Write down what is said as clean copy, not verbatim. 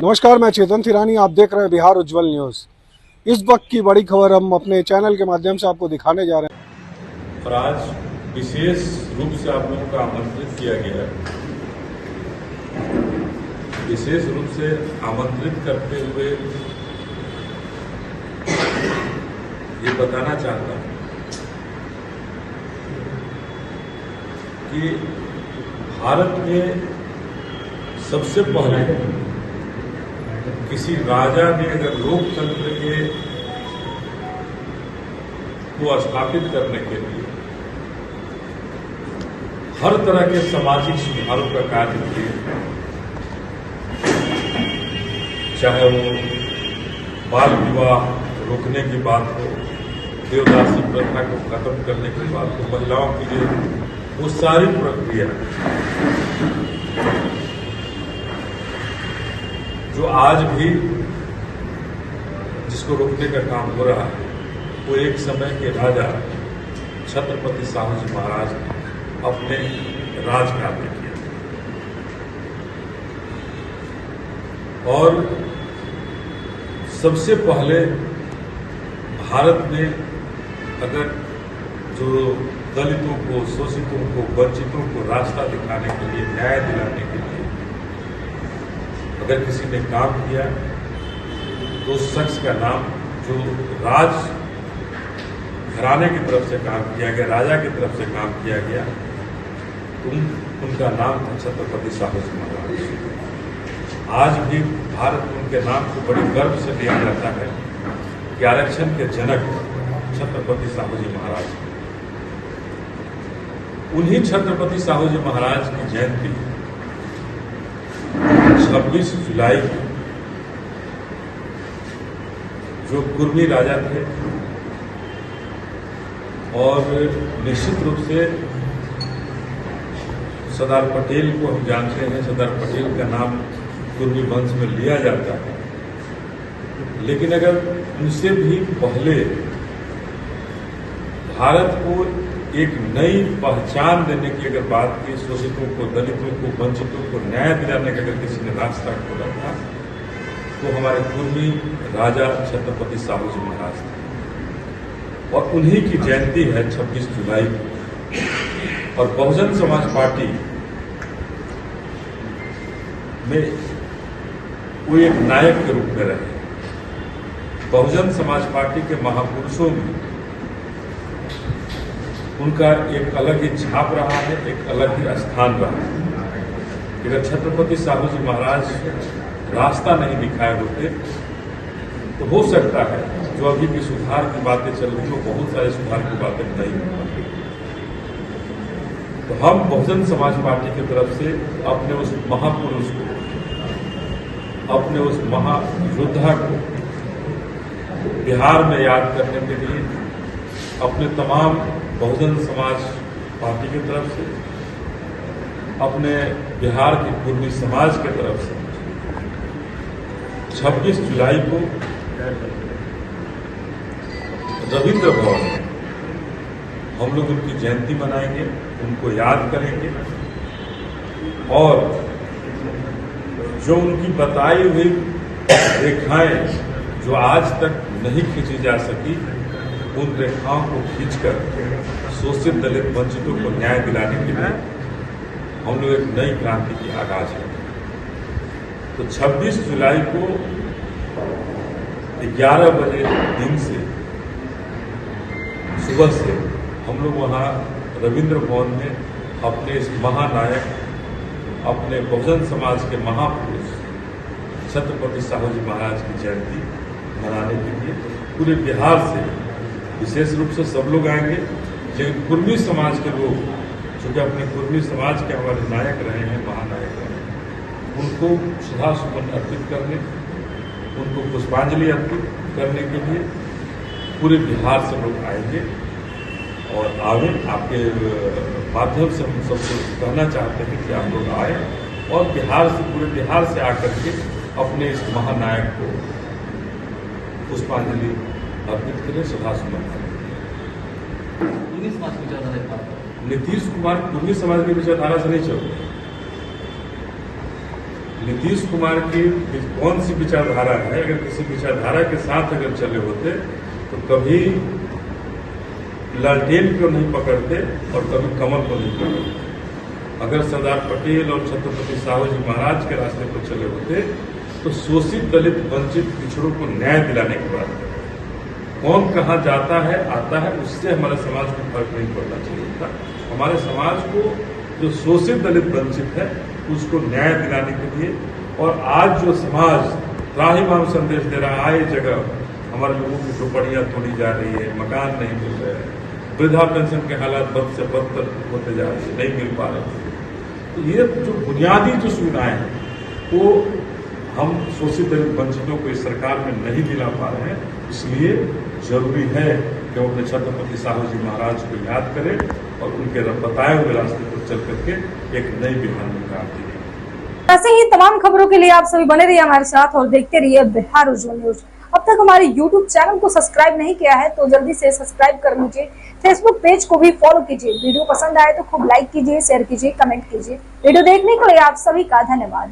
नमस्कार, मैं चेतन थिरानी। आप देख रहे हैं बिहार उज्ज्वल न्यूज़। इस वक्त की बड़ी खबर हम अपने चैनल के माध्यम से आपको दिखाने जा रहे हैं। और आज विशेष रूप से आप लोगों का आमंत्रित किया गया है। विशेष रूप से आमंत्रित करते हुए ये बताना चाहता हूँ कि भारत में सबसे पहले किसी राजा ने अगर लोकतंत्र को स्थापित करने के लिए हर तरह के सामाजिक सुधारों का कार्य किया, चाहे वो बाल विवाह रोकने की बात हो, देवदासी प्रथा को खत्म करने की बात हो, महिलाओं के लिए वो सारी प्रक्रिया जो आज भी जिसको रोकने का काम हो रहा है, वो एक समय के राजा छत्रपति साहू जी महाराज ने अपने राजकाल में किया। और सबसे पहले भारत में अगर जो दलितों को, शोषितों को, वंचितों को रास्ता दिखाने के लिए, न्याय दिलाने के लिए अगर किसी ने काम किया तो उस शख्स का नाम, जो राज घराने की तरफ से काम किया गया, राजा की तरफ से काम किया गया, उनका नाम था छत्रपति साहू जी महाराज। आज भी भारत में उनके नाम को बड़े गर्व से लिया जाता है कि आरक्षण के जनक छत्रपति साहू जी महाराज। उन्हीं छत्रपति साहू जी महाराज की जयंती 26 जुलाई जो कुर्मी राजा थे, और निश्चित रूप से सरदार पटेल को हम जानते हैं, सरदार पटेल का नाम कुर्मी वंश में लिया जाता है, लेकिन अगर उनसे भी पहले भारत को एक नई पहचान देने की अगर बात की, शोषितों को, दलितों को, वंचितों को न्याय दिलाने का अगर किसी ने रास्ता खोला था, तो हमारे कुर्मी राजा छत्रपति साहू जी महाराज थे। और उन्हीं की जयंती है 26 जुलाई को। और बहुजन समाज पार्टी में वो एक नायक के रूप में रहे। बहुजन समाज पार्टी के महापुरुषों में उनका एक अलग ही छाप रहा है, एक अलग ही स्थान रहा है। अगर छत्रपति साहू जी महाराज रास्ता नहीं दिखाए होते तो हो सकता है जो अभी की सुधार की बातें चल रही हो, बहुत सारे सुधार की बातें नहीं हो पाती। तो हम बहुजन समाज पार्टी की तरफ से अपने उस महापुरुष को, अपने उस महायोद्धा को बिहार में याद करने के लिए अपने तमाम बहुजन समाज पार्टी की तरफ से, अपने बिहार के कुर्मी समाज की तरफ से 26 जुलाई को रविंद्र भवन में हम लोग उनकी जयंती मनाएंगे, उनको याद करेंगे, और जो उनकी बताई हुई रेखाएं जो आज तक नहीं खींची जा सकी, उन रेखाओं को खींचकर शोषित दलित वंचितों को न्याय दिलाने के लिए हम लोग एक नई क्रांति की आगाज करें। तो 26 जुलाई को 11 बजे दिन से, सुबह से हम लोग वहाँ रविंद्र भवन में अपने इस महानायक, अपने बहुजन समाज के महापुरुष छत्रपति साहू जी महाराज की जयंती मनाने के लिए पूरे बिहार से, विशेष रूप से सब लोग आएंगे, लेकिन कुर्मी समाज के लोग, जो कि अपने कुर्मी समाज के हमारे नायक रहे हैं, महानायक रहे हैं, उनको श्रद्धासुमन अर्पित करने, उनको पुष्पांजलि अर्पित करने के लिए पूरे बिहार से लोग आएंगे। और आगे आपके माध्यम से हम सबको कहना चाहते हैं कि आप लोग आए और बिहार से, पूरे बिहार से आकर के अपने इस महानायक को पुष्पांजलि अर्पित करें, श्रद्धासुमन करें। नीतीश कुमार कुर्मी समाज की विचारधारा से नहीं चल रहे। नीतीश कुमार की कौन सी विचारधारा है, अगर किसी विचारधारा के साथ अगर चले होते तो कभी लालटेन को नहीं पकड़ते और कभी कमल को नहीं पकड़ते। अगर सरदार पटेल और छत्रपति साहू जी महाराज के रास्ते पर चले होते तो शोषित, दलित, वंचित, पिछड़ों को न्याय दिलाने की बात करते। कौन कहाँ जाता है आता है उससे हमारे समाज को फर्क नहीं पड़ना चाहिए था। हमारे समाज को जो शोषित, दलित, वंचित है उसको न्याय दिलाने के लिए, और आज जो समाज त्राहिमाम संदेश दे रहा है, जगह हमारे लोगों की झोपड़ियां तोड़ी जा रही है, मकान नहीं मिल रहे हैं, वृद्धा पेंशन के हालात बद से बदतर होते जा रहे हैं, नहीं मिल पा रहे हैं। तो ये जो बुनियादी जो सुविधाएं हैं वो हम शोषित, दलित, वंचितों को इस सरकार में नहीं दिला पा रहे हैं। इसलिए जरूरी है कि हम अपने छत्रपति साहू जी महाराज को याद करें और उनके बताए हुए रास्ते पर चल करके एक नई बिहार में क्रांति करें। ऐसे ही तमाम खबरों के लिए आप सभी बने रहिए हमारे साथ और देखते रहिए बिहार उज्जवल न्यूज। अब तक हमारे YouTube चैनल को सब्सक्राइब नहीं किया है तो जल्दी से सब्सक्राइब कर लीजिए। फेसबुक पेज को भी फॉलो कीजिए। वीडियो पसंद आए तो खूब लाइक कीजिए, शेयर कीजिए, कमेंट कीजिए। वीडियो देखने के लिए आप सभी का धन्यवाद।